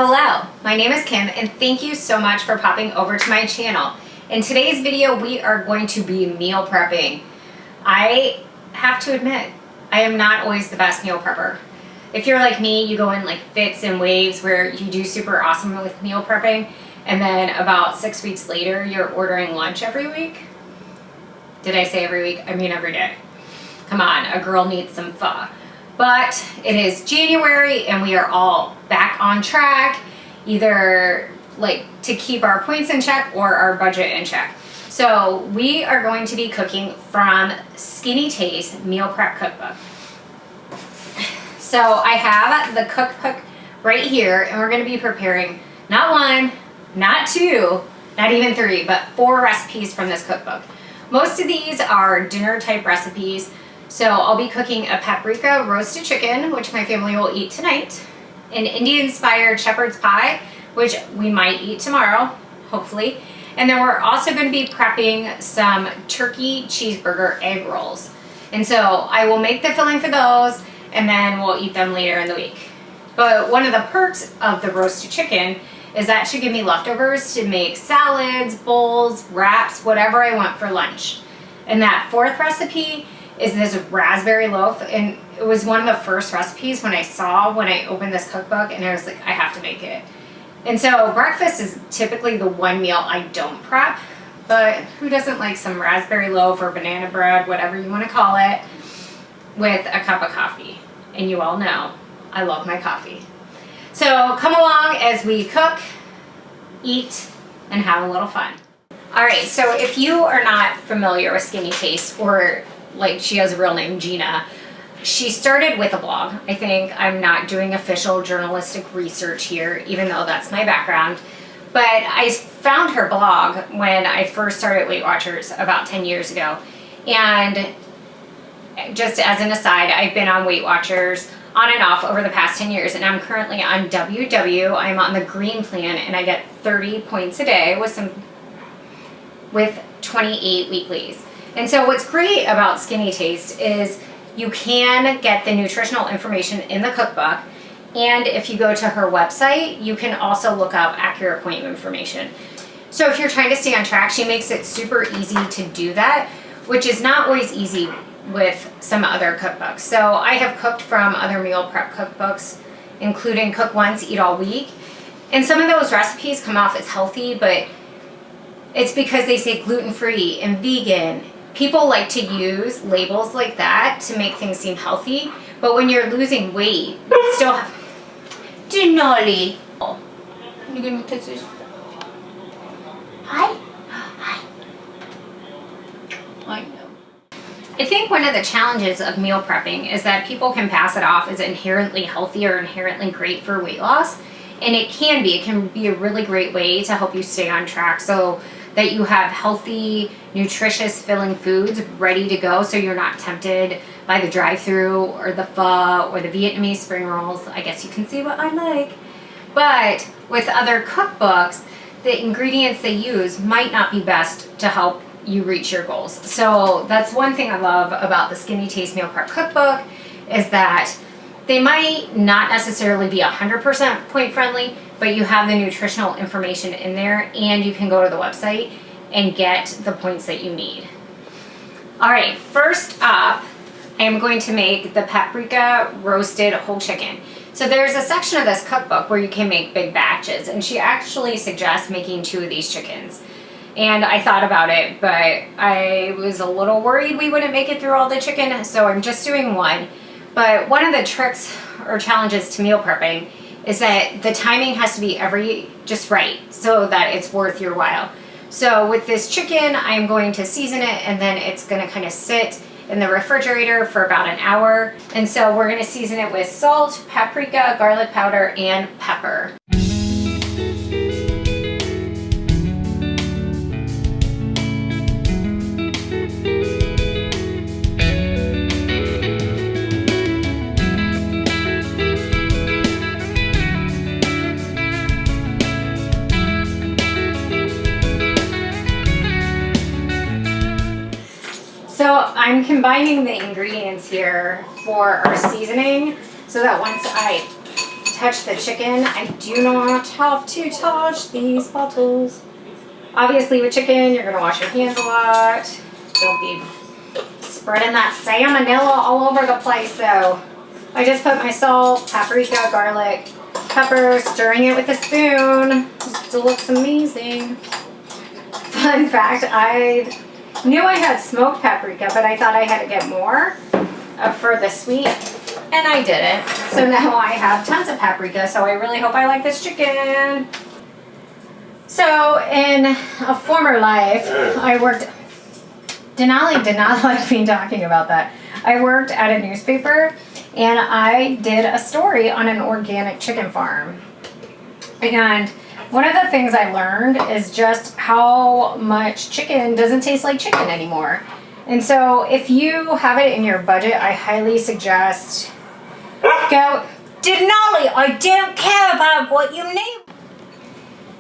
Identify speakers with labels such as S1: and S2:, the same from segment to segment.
S1: Hello, my name is Kim and thank you so much for popping over to my channel. In today's video, we are going to be meal prepping. I have to admit, I am not always the best meal prepper. If you're like me, you go in like fits and waves where you do super awesome with meal prepping, and then about 6 weeks later, you're ordering lunch every week. Did I say every week? I mean every day. Come on, a girl needs some pho. But it is January and we are all back on track, either like to keep our points in check or our budget in check. So we are going to be cooking from Skinnytaste Meal Prep Cookbook. So I have the cookbook right here and we're going to be preparing not one, not two, not even three, but 4 recipes from this cookbook. Most of these are dinner type recipes. So I'll be cooking a paprika roasted chicken, which my family will eat tonight, an Indian-inspired shepherd's pie, which we might eat tomorrow, hopefully. And then we're also going to be prepping some turkey cheeseburger egg rolls. And so I will make the filling for those, and then we'll eat them later in the week. But one of the perks of the roasted chicken is that should give me leftovers to make salads, bowls, wraps, whatever I want for lunch. And that 4th recipe is this raspberry loaf, and it was one of the first recipes when I opened this cookbook, and I was like, I have to make it. And so breakfast is typically the one meal I don't prep, but who doesn't like some raspberry loaf or banana bread, whatever you want to call it, with a cup of coffee? And you all know I love my coffee. So come along as we cook, eat, and have a little fun. All right, so if you are not familiar with Skinnytaste, or like she has a real name, Gina, she started with a blog. I think I'm not doing official journalistic research here, even though that's my background. But I found her blog when I first started Weight Watchers about 10 years ago. And just as an aside, I've been on Weight Watchers on and off over the past 10 years, and I'm currently on WW. I'm on the green plan, and I get 30 points a day with 28 weeklies. And so what's great about Skinnytaste is you can get the nutritional information in the cookbook, and if you go to her website, you can also look up accurate point information. So if you're trying to stay on track, she makes it super easy to do that, which is not always easy with some other cookbooks. So I have cooked from other meal prep cookbooks, including Cook Once, Eat All Week, and some of those recipes come off as healthy, but it's because they say gluten-free and vegan. People like to use labels like that to make things seem healthy, but when you're losing weight, you still have... Denali. You gonna touch this? Hi? Hi. I know. I think one of the challenges of meal prepping is that people can pass it off as inherently healthy or inherently great for weight loss, and it can be a really great way to help you stay on track, so that you have healthy, nutritious, filling foods ready to go, so you're not tempted by the drive-thru or the pho or the Vietnamese spring rolls. I guess you can see what I like. But with other cookbooks, the ingredients they use might not be best to help you reach your goals. So that's one thing I love about the Skinnytaste Meal Prep Cookbook, is that they might not necessarily be 100% point friendly, but you have the nutritional information in there, and you can go to the website and get the points that you need. All right, first up, I am going to make the paprika roasted whole chicken. So there's a section of this cookbook where you can make big batches, and she actually suggests making 2 of these chickens. And I thought about it, but I was a little worried we wouldn't make it through all the chicken, so I'm just doing 1. But one of the tricks or challenges to meal prepping is that the timing has to be just right, so that it's worth your while. So with this chicken, I'm going to season it, and then it's going to kind of sit in the refrigerator for about an hour. And so we're going to season it with salt, paprika, garlic powder, and pepper. So I'm combining the ingredients here for our seasoning, so that once I touch the chicken. I do not have to touch these bottles. Obviously with chicken, you're gonna wash your hands a lot. Don't be spreading that salmonella all over the place. So I just put my salt, paprika, garlic, pepper, stirring it with a spoon. It still looks amazing. Fun fact, I knew I had smoked paprika, but I thought I had to get more for the sweet, and I didn't. So now I have tons of paprika, so I really hope I like this chicken. So in a former life, I worked, Denali did not like me talking about that. I worked at a newspaper, and I did a story on an organic chicken farm. And one of the things I learned is just how much chicken doesn't taste like chicken anymore. And so if you have it in your budget, I highly suggest go, Denali, I don't care about what you name.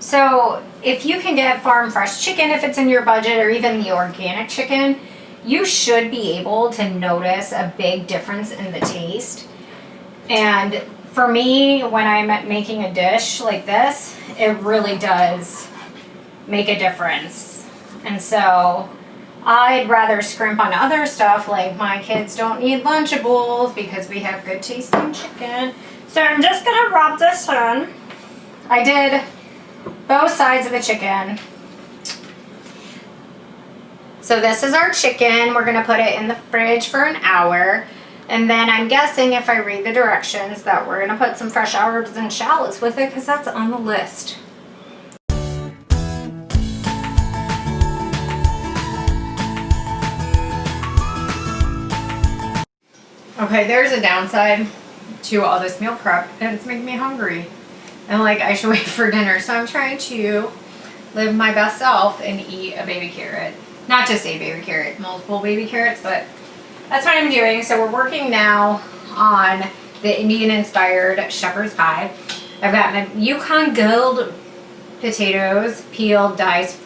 S1: So if you can get farm fresh chicken, if it's in your budget, or even the organic chicken, you should be able to notice a big difference in the taste. And for me, when I'm making a dish like this, it really does make a difference. And so I'd rather scrimp on other stuff, like my kids don't need Lunchables because we have good tasting chicken. So I'm just gonna rub this in. I did both sides of the chicken. So this is our chicken. We're gonna put it in the fridge for an hour. And then I'm guessing, if I read the directions, that we're gonna put some fresh herbs and shallots with it because that's on the list. Okay, there's a downside to all this meal prep, and it's making me hungry. And like, I should wait for dinner. So I'm trying to live my best self and eat a baby carrot. Not just a baby carrot, multiple baby carrots, but that's what I'm doing. So we're working now on the Indian-inspired shepherd's pie. I've got my Yukon Gold potatoes, peeled, diced.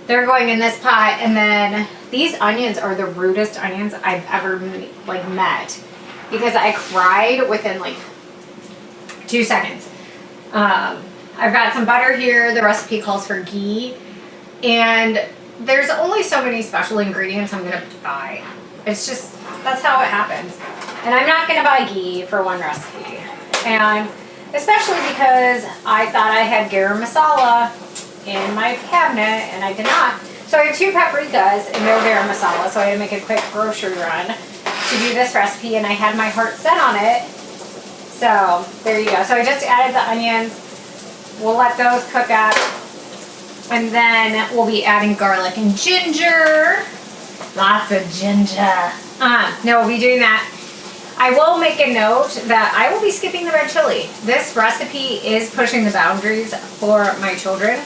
S1: They're going in this pot, and then these onions are the rudest onions I've ever met, because I cried within like 2 seconds. I've got some butter here. The recipe calls for ghee, and there's only so many special ingredients I'm gonna buy. It's just, that's how it happens. And I'm not gonna buy ghee for one recipe. And especially because I thought I had garam masala in my cabinet, and I did not. So I have 2 paprikas and no garam masala, so I had to make a quick grocery run to do this recipe, and I had my heart set on it. So there you go. So I just added the onions. We'll let those cook up. And then we'll be adding garlic and ginger. Lots of ginger. No, we'll be doing that. I will make a note that I will be skipping the red chili. This recipe is pushing the boundaries for my children.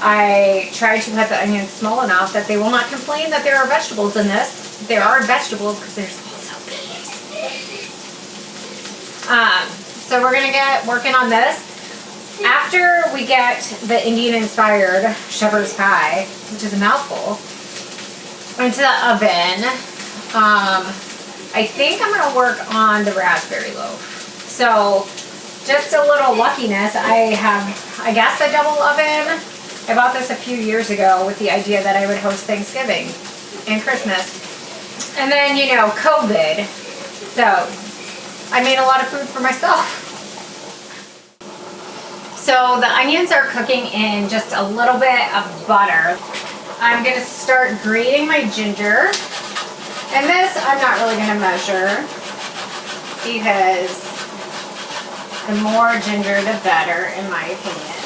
S1: I try to cut the onions small enough that they will not complain that there are vegetables in this. There are vegetables because there's also peas. So we're gonna get working on this. After we get the Indian-inspired shepherd's pie, which is a mouthful, into the oven, I think I'm gonna work on the raspberry loaf. So just a little luckiness, I guess, a double oven. I bought this a few years ago with the idea that I would host Thanksgiving and Christmas. And then, you know, COVID. So I made a lot of food for myself. So the onions are cooking in just a little bit of butter. I'm gonna start grating my ginger. And this I'm not really gonna measure, because the more ginger the better, in my opinion.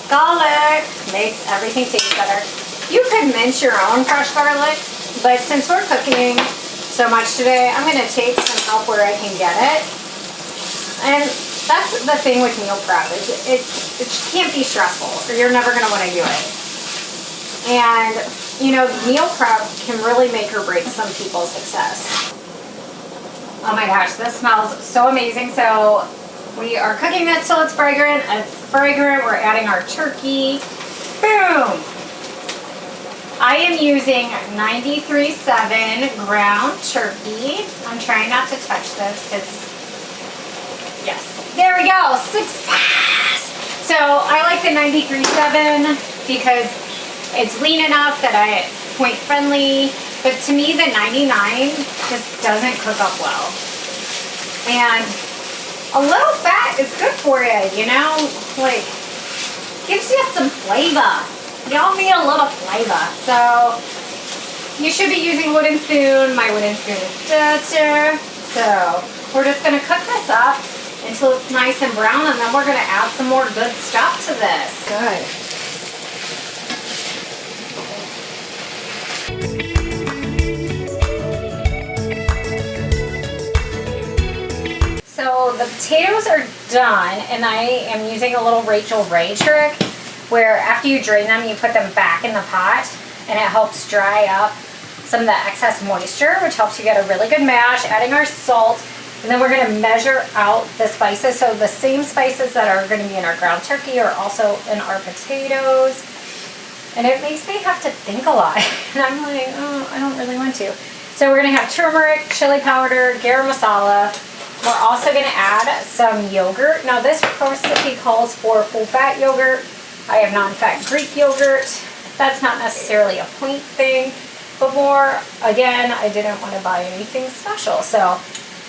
S1: Garlic makes everything taste better. You could mince your own fresh garlic, but since we're cooking so much today, I'm gonna take some help where I can get it. And that's the thing with meal prep, is it can't be stressful, or you're never gonna wanna do it. And you know, meal prep can really make or break some people's success. Oh my gosh, this smells so amazing. So we are cooking this till it's fragrant. It's fragrant. We're adding our turkey. Boom! I am using 93.7 ground turkey. I'm trying not to touch this because, yes. There we go, success! So I like the 93.7 because it's lean enough that it's point friendly, but to me the 99 just doesn't cook up well. And a little fat is good for you, you know? Like, gives you some flavor. Y'all need a little flavor. So you should be using a wooden spoon. My wooden spoon is dirty. So we're just gonna cook this up until it's nice and brown, and then we're gonna add some more good stuff to this. Good. So the potatoes are done, and I am using a little Rachel Ray trick where after you drain them, you put them back in the pot, and it helps dry up some of the excess moisture, which helps you get a really good mash. Adding our salt, and then we're going to measure out the spices. So the same spices that are going to be in our ground turkey are also in our potatoes. And it makes me have to think a lot. And I'm like, oh, I don't really want to. So we're going to have turmeric, chili powder, garam masala. We're also going to add some yogurt. Now this recipe calls for full-fat yogurt. I have non-fat Greek yogurt. That's not necessarily a point thing, but more, again, I didn't want to buy anything special. So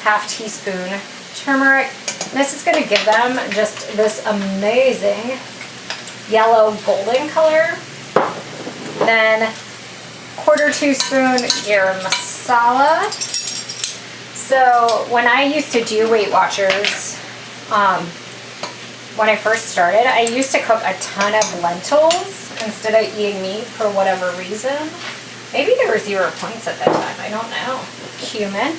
S1: half teaspoon turmeric. This is going to give them just this amazing yellow golden color. Then quarter teaspoon garam masala. So when I used to do Weight Watchers, when I first started, I used to cook a ton of lentils instead of eating meat for whatever reason. Maybe there were 0 points at that time, I don't know. Cumin.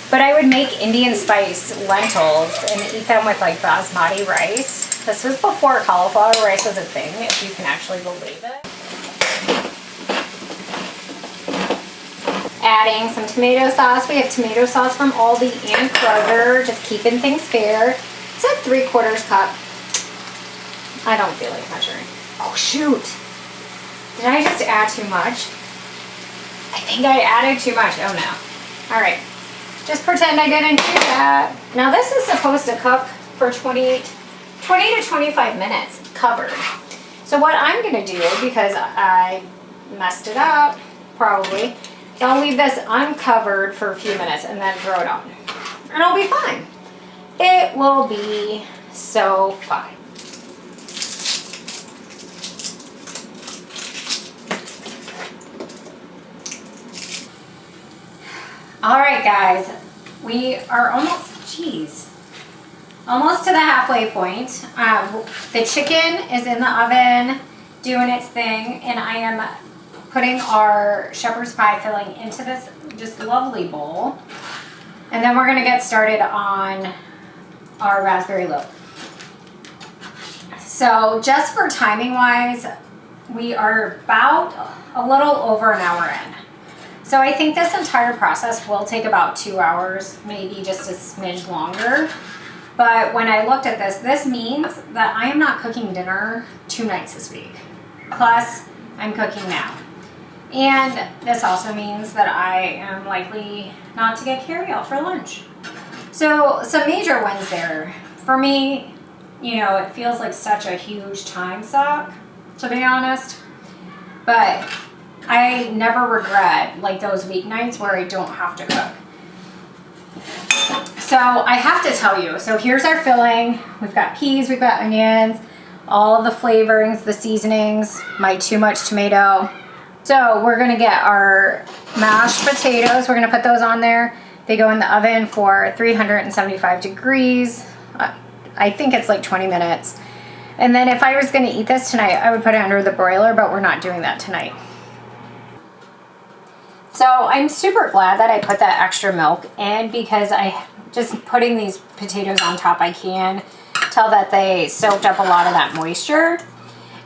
S1: But I would make Indian spice lentils and eat them with like basmati rice. This was before cauliflower rice was a thing, if you can actually believe it. Adding some tomato sauce. We have tomato sauce from Aldi and Kroger, just keeping things fair. It's like 3/4 cup. I don't feel like measuring. Oh shoot! Did I just add too much? I think I added too much. Oh no. Alright. Just pretend I didn't do that. Now this is supposed to cook for 20 to 25 minutes covered. So what I'm going to do, because I messed it up, probably, I'll leave this uncovered for a few minutes and then throw it on. And it'll be fine. It will be so fine. All right, guys, we are almost to the halfway point. The chicken is in the oven doing its thing, and I am putting our shepherd's pie filling into this just lovely bowl. And then we're gonna get started on our raspberry loaf. So just for timing wise, we are about a little over an hour in. So I think this entire process will take about 2 hours, maybe just a smidge longer. But when I looked at this, this means that I am not cooking dinner 2 nights this week. Plus, I'm cooking now. And this also means that I am likely not to get carryout for lunch. So some major wins there. For me, you know, it feels like such a huge time suck, to be honest. But I never regret like those weeknights where I don't have to cook. So I have to tell you, so here's our filling. We've got peas, we've got onions, all of the flavorings, the seasonings, my too much tomato. So we're gonna get our mashed potatoes. We're gonna put those on there. They go in the oven for 375 degrees. I think it's like 20 minutes. And then if I was gonna eat this tonight, I would put it under the broiler, but we're not doing that tonight. So I'm super glad that I put that extra milk in, because I just putting these potatoes on top, I can tell that they soaked up a lot of that moisture.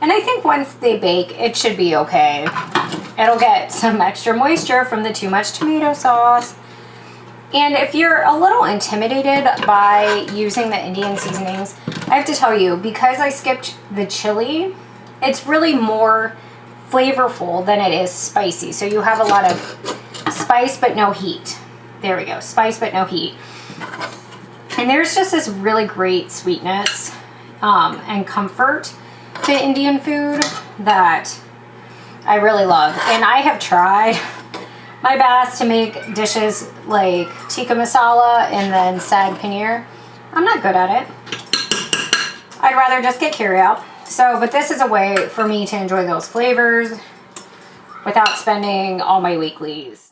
S1: And I think once they bake, it should be okay. It'll get some extra moisture from the too much tomato sauce. And if you're a little intimidated by using the Indian seasonings, I have to tell you, because I skipped the chili, it's really more flavorful than it is spicy. So you have a lot of spice but no heat. There we go, spice but no heat. And there's just this really great sweetness and comfort to Indian food that I really love. And I have tried my best to make dishes like tikka masala and then sag paneer. I'm not good at it. I'd rather just get carryout. So, but this is a way for me to enjoy those flavors without spending all my weeklies.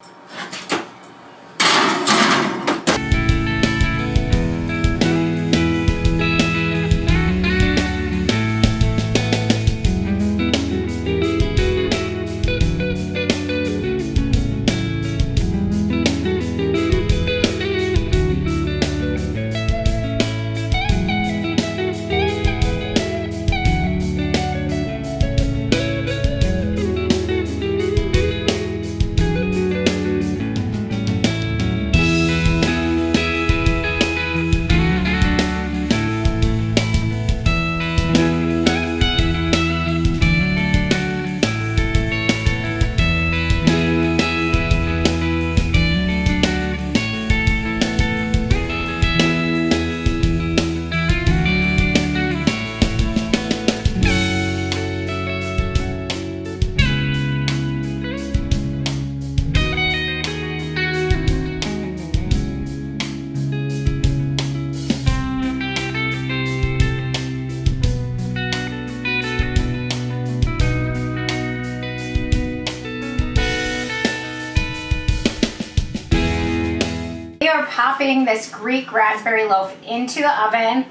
S1: We are popping this Greek raspberry loaf into the oven.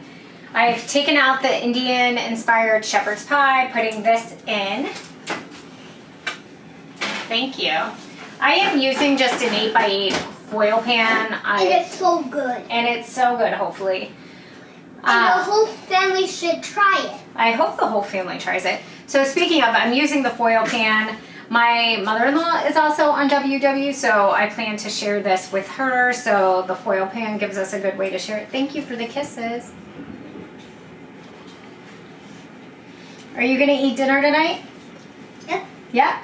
S1: I've taken out the Indian inspired shepherd's pie, putting this in. Thank you. I am using just an 8x8 foil pan.
S2: And it's so good.
S1: And it's so good, hopefully.
S2: And the whole family should try it.
S1: I hope the whole family tries it. So speaking of, I'm using the foil pan. My mother-in-law is also on WW, so I plan to share this with her. So the foil pan gives us a good way to share it. Thank you for the kisses. Are you gonna eat dinner tonight?
S2: Yep.
S1: Yeah?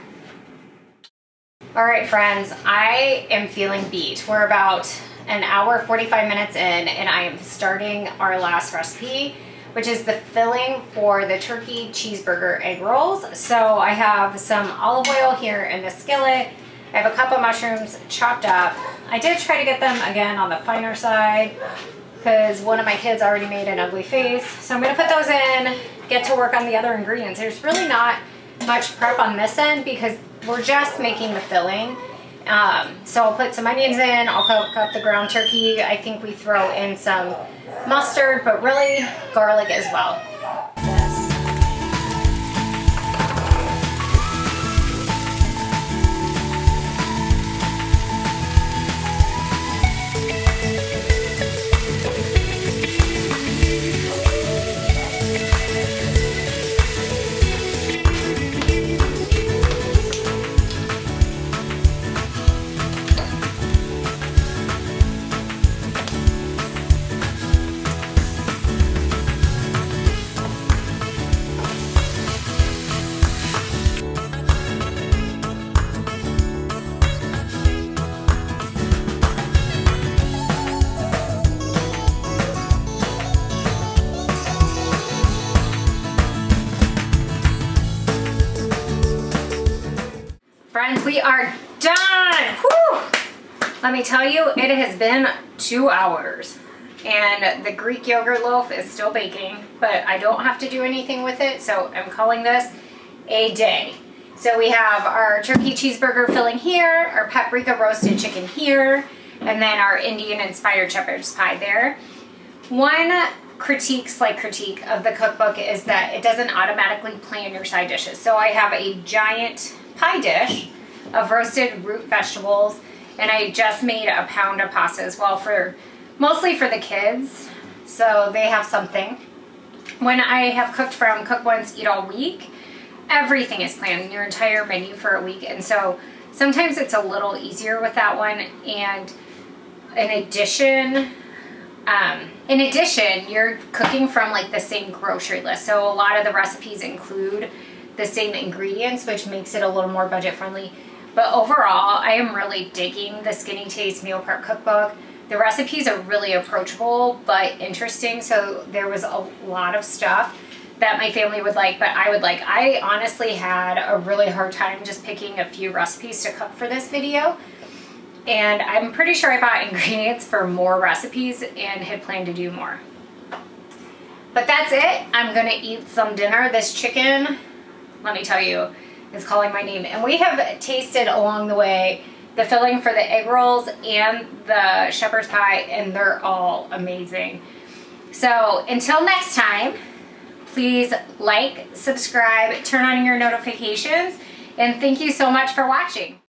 S1: All right, friends, I am feeling beat. We're about an hour, 45 minutes in, and I am starting our last recipe, which is the filling for the turkey cheeseburger egg rolls. So I have some olive oil here in the skillet. I have a cup of mushrooms chopped up. I did try to get them, again, on the finer side because one of my kids already made an ugly face. So I'm gonna put those in, get to work on the other ingredients. There's really not much prep on this end because we're just making the filling. So I'll put some onions in, I'll cook up the ground turkey. I think we throw in some mustard, but really garlic as well. Friends, we are done. Whew. Let me tell you, it has been 2 hours and the Greek yogurt loaf is still baking, but I don't have to do anything with it, so I'm calling this a day. So we have our turkey cheeseburger filling here, our paprika roasted chicken here, and then our Indian inspired shepherd's pie there. One slight critique of the cookbook is that it doesn't automatically plan your side dishes. So I have a giant pie dish of roasted root vegetables, and I just made a pound of pasta as well, mostly for the kids, so they have something. When I have cooked from Cook Once, Eat All Week, everything is planned, your entire menu for a week, and so sometimes it's a little easier with that one. And in addition, you're cooking from like the same grocery list, so a lot of the recipes include the same ingredients, which makes it a little more budget friendly. But overall, I am really digging the Skinnytaste Meal Prep cookbook. The recipes are really approachable but interesting, so there was a lot of stuff that my family would like, but I would like. I honestly had a really hard time just picking a few recipes to cook for this video, and I'm pretty sure I bought ingredients for more recipes and had planned to do more. But that's it. I'm gonna eat some dinner. This chicken, let me tell you, is calling my name. And we have tasted along the way the filling for the egg rolls and the shepherd's pie, and they're all amazing. So until next time, please like, subscribe, turn on your notifications, and thank you so much for watching.